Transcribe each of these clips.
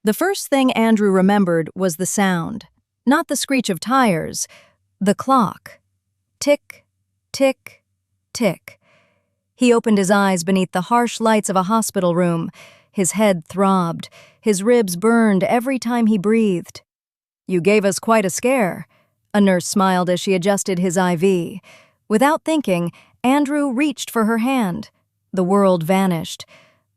The first thing Andrew remembered was the sound. Not the screech of tires, the clock. Tick, tick, tick. He opened his eyes beneath the harsh lights of a hospital room. His head throbbed. His ribs burned every time he breathed. "You gave us quite a scare." A nurse smiled as she adjusted his IV. Without thinking, Andrew reached for her hand. The world vanished.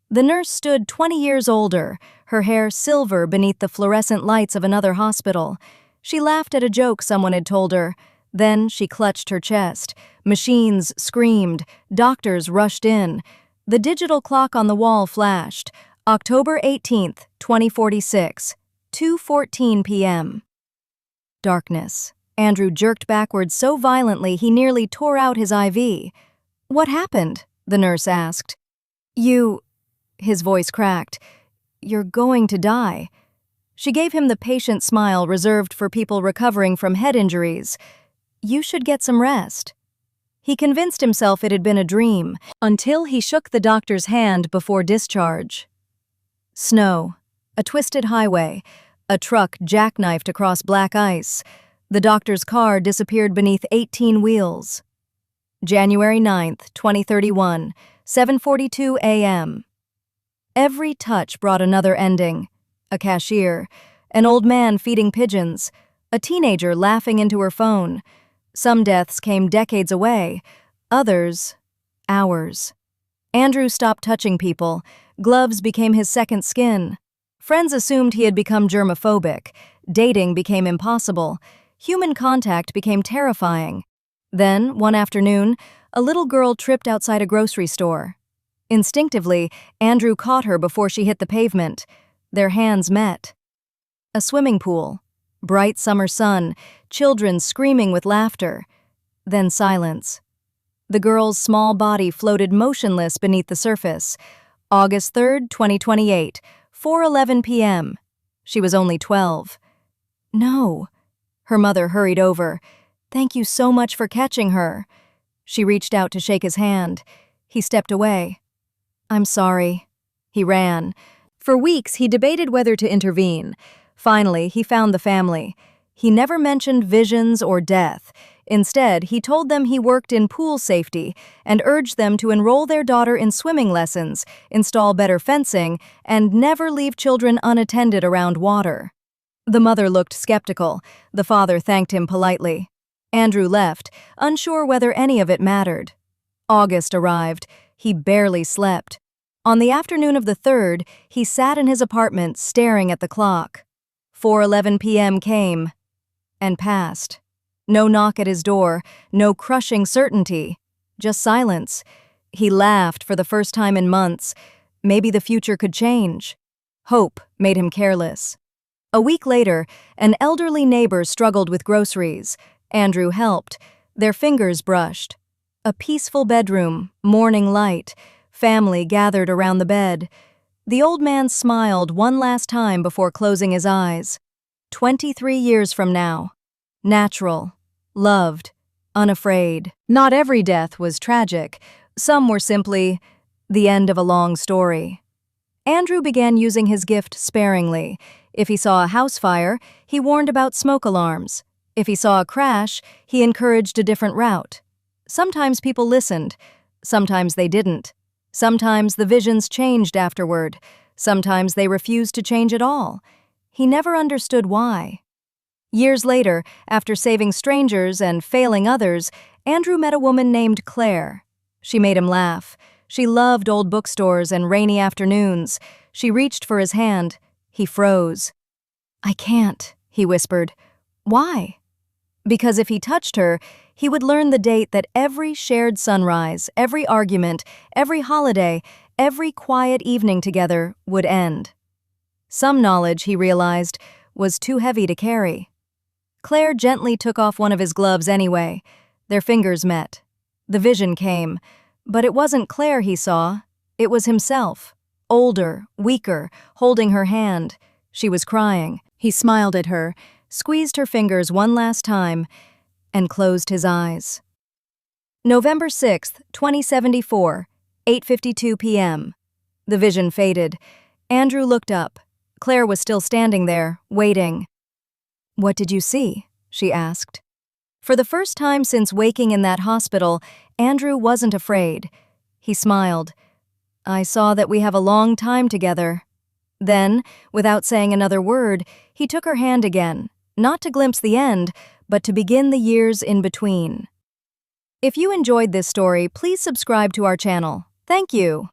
The nurse stood 20 years older, her hair silver beneath the fluorescent lights of another hospital. She laughed at a joke someone had told her. Then she clutched her chest. Machines screamed. Doctors rushed in. The digital clock on the wall flashed. October 18th, 2046, 2:14 p.m. Darkness. Andrew jerked backwards so violently he nearly tore out his IV. "What happened?" the nurse asked. His voice cracked. "You're going to die." She gave him the patient smile reserved for people recovering from head injuries. "You should get some rest." He convinced himself it had been a dream, until he shook the doctor's hand before discharge. Snow. A twisted highway. A truck jackknifed across black ice. The doctor's car disappeared beneath 18 wheels. January 9th, 2031, 7:42 a.m. Every touch brought another ending. A cashier, an old man feeding pigeons, a teenager laughing into her phone. Some deaths came decades away, others, hours. Andrew stopped touching people. Gloves became his second skin. Friends assumed he had become germophobic. Dating became impossible. Human contact became terrifying. Then, one afternoon, a little girl tripped outside a grocery store. Instinctively, Andrew caught her before she hit the pavement. Their hands met. A swimming pool. Bright summer sun, children screaming with laughter. Then silence. The girl's small body floated motionless beneath the surface. August 3rd, 2028, 4:11 p.m. She was only 12. "No." Her mother hurried over. "Thank you so much for catching her." She reached out to shake his hand. He stepped away. "I'm sorry." He ran. For weeks, he debated whether to intervene. Finally, he found the family. He never mentioned visions or death. Instead, he told them he worked in pool safety and urged them to enroll their daughter in swimming lessons, install better fencing, and never leave children unattended around water. The mother looked skeptical. The father thanked him politely. Andrew left, unsure whether any of it mattered. August arrived. He barely slept. On the afternoon of the 3rd, he sat in his apartment staring at the clock. 4:11 p.m. came and passed. No knock at his door, no crushing certainty, just silence. He laughed for the first time in months. Maybe the future could change. Hope made him careless. A week later, an elderly neighbor struggled with groceries. Andrew helped. Their fingers brushed. A peaceful bedroom, morning light. Family gathered around the bed. The old man smiled one last time before closing his eyes. 23 years from now. Natural. Loved. Unafraid. Not every death was tragic. Some were simply the end of a long story. Andrew began using his gift sparingly. If he saw a house fire, he warned about smoke alarms. If he saw a crash, he encouraged a different route. Sometimes people listened. Sometimes they didn't. Sometimes the visions changed afterward. Sometimes they refused to change at all. He never understood why. Years later, after saving strangers and failing others, Andrew met a woman named Claire. She made him laugh. She loved old bookstores and rainy afternoons. She reached for his hand. He froze. "I can't," he whispered. "Why?" Because if he touched her, he would learn the date that every shared sunrise, every argument, every holiday, every quiet evening together would end. Some knowledge, he realized, was too heavy to carry. Claire gently took off one of his gloves anyway. Their fingers met. The vision came. But it wasn't Claire he saw. It was himself. Older, weaker, holding her hand. She was crying. He smiled at her, squeezed her fingers one last time, and closed his eyes. November 6th, 2074, 8:52 p.m. The vision faded. Andrew looked up. Claire was still standing there, waiting. "What did you see?" she asked. For the first time since waking in that hospital, Andrew wasn't afraid. He smiled. "I saw that we have a long time together." Then, without saying another word, he took her hand again, not to glimpse the end, but to begin the years in between. If you enjoyed this story, please subscribe to our channel. Thank you.